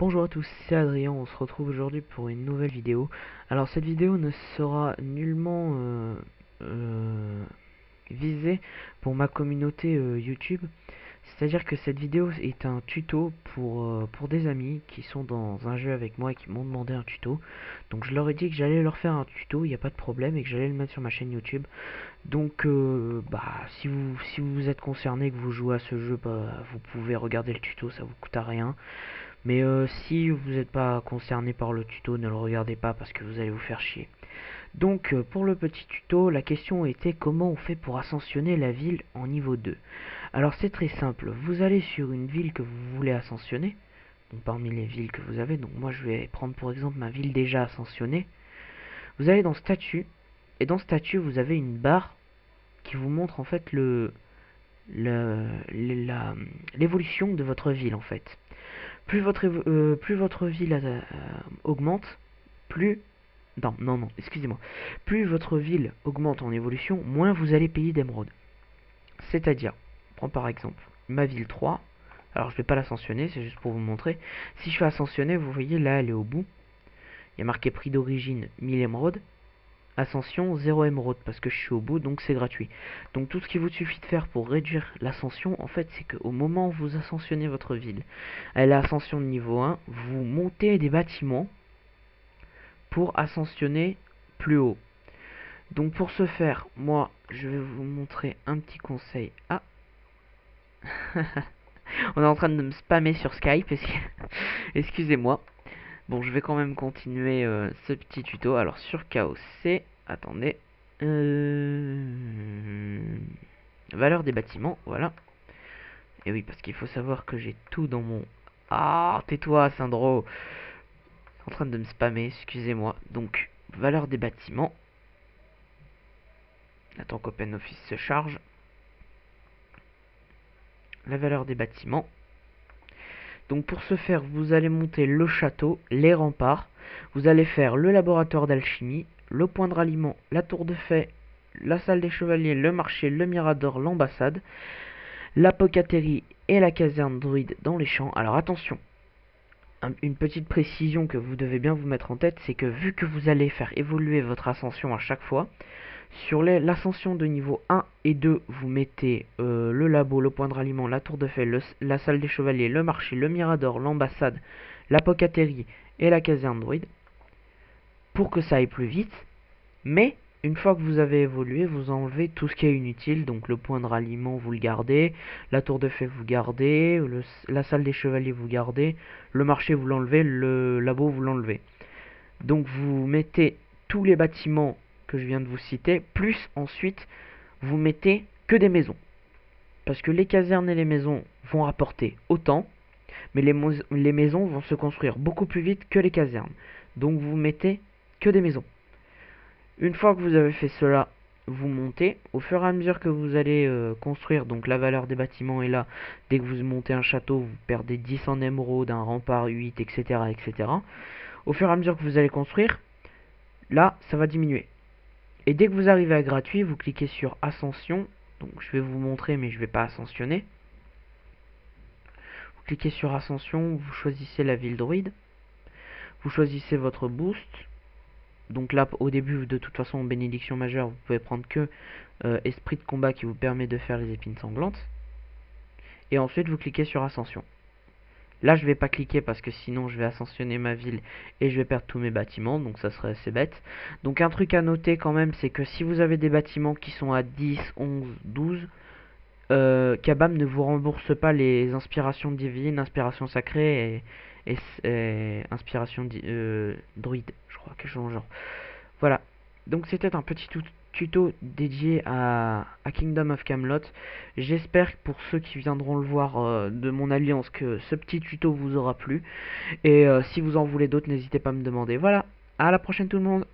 Bonjour à tous, c'est Adrien, on se retrouve aujourd'hui pour une nouvelle vidéo. Alors cette vidéo ne sera nullement euh, visée pour ma communauté YouTube. C'est-à-dire que cette vidéo est un tuto pour des amis qui sont dans un jeu avec moi et qui m'ont demandé un tuto. Donc je leur ai dit que j'allais leur faire un tuto, il n'y a pas de problème, et que j'allais le mettre sur ma chaîne YouTube. Donc si vous êtes concerné, que vous jouez à ce jeu, vous pouvez regarder le tuto, ça vous coûte à rien. Mais si vous n'êtes pas concerné par le tuto, ne le regardez pas parce que vous allez vous faire chier. Donc pour le petit tuto, la question était comment on fait pour ascensionner la ville en niveau 2. Alors c'est très simple, vous allez sur une ville que vous voulez ascensionner, donc parmi les villes que vous avez, donc moi je vais prendre pour exemple ma ville déjà ascensionnée. Vous allez dans statut, et dans statut vous avez une barre qui vous montre en fait l'évolution de votre ville en fait. Plus votre ville augmente, plus... Non, non, non, excusez-moi. Plus votre ville augmente en évolution, moins vous allez payer d'émeraude. C'est-à-dire, on prend par exemple ma ville 3. Alors je vais pas l'ascensionner, c'est juste pour vous montrer. Si je fais ascensionner, vous voyez là, elle est au bout. Il y a marqué prix d'origine 1000 émeraudes. Ascension 0 émeraude parce que je suis au bout, donc c'est gratuit. Donc tout ce qu'il vous suffit de faire pour réduire l'ascension, en fait, c'est qu'au moment où vous ascensionnez votre ville, à l'ascension de niveau 1, vous montez des bâtiments pour ascensionner plus haut. Donc pour ce faire, moi, je vais vous montrer un petit conseil. Ah, on est en train de me spammer sur Skype, excusez-moi. Bon, je vais quand même continuer ce petit tuto. Alors sur KOC, attendez. Valeur des bâtiments, voilà. Et oui, parce qu'il faut savoir que j'ai tout dans mon... Ah, tais-toi, Sandro. En train de me spammer, excusez-moi. Donc, valeur des bâtiments. Attends qu'OpenOffice se charge. La valeur des bâtiments. Donc pour ce faire, vous allez monter le château, les remparts. Vous allez faire le laboratoire d'alchimie, le point de ralliement, la tour de fée, la salle des chevaliers, le marché, le mirador, l'ambassade, l'apocatérie et la caserne druide dans les champs. Alors attention, une petite précision que vous devez bien vous mettre en tête, c'est que vu que vous allez faire évoluer votre ascension à chaque fois, sur l'ascension de niveau 1 et 2, vous mettez le labo, le point de ralliement, la tour de fée, la salle des chevaliers, le marché, le mirador, l'ambassade, l'apocatérie et la caserne druide, pour que ça aille plus vite. Mais une fois que vous avez évolué, vous enlevez tout ce qui est inutile. Donc le point de ralliement, vous le gardez, la tour de fée, vous gardez, la salle des chevaliers, vous gardez, le marché, vous l'enlevez, le labo, vous l'enlevez. Donc vous mettez tous les bâtiments que je viens de vous citer, plus ensuite vous mettez que des maisons. Parce que les casernes et les maisons vont rapporter autant, mais les maisons vont se construire beaucoup plus vite que les casernes. Donc vous mettez que des maisons. Une fois que vous avez fait cela, vous montez. Au fur et à mesure que vous allez construire, donc la valeur des bâtiments est là. Dès que vous montez un château, vous perdez 10 en émeraude, un rempart 8, etc., etc. Au fur et à mesure que vous allez construire, là, ça va diminuer. Et dès que vous arrivez à gratuit, vous cliquez sur Ascension. Donc je vais vous montrer, mais je ne vais pas ascensionner. Vous cliquez sur Ascension, vous choisissez la ville druide. Vous choisissez votre boost. Donc là, au début, de toute façon, en bénédiction majeure, vous pouvez prendre que Esprit de combat qui vous permet de faire les épines sanglantes. Et ensuite, vous cliquez sur Ascension. Là, je vais pas cliquer parce que sinon, je vais ascensionner ma ville et je vais perdre tous mes bâtiments. Donc, ça serait assez bête. Donc, un truc à noter quand même, c'est que si vous avez des bâtiments qui sont à 10, 11, 12, Kabam ne vous rembourse pas les inspirations divines, inspiration sacrée et inspiration druide, je crois, quelque chose dans le genre. Voilà, donc c'était un petit tuto dédié à Kingdom of Camelot. J'espère que pour ceux qui viendront le voir de mon alliance que ce petit tuto vous aura plu. Et si vous en voulez d'autres, n'hésitez pas à me demander. Voilà, à la prochaine tout le monde.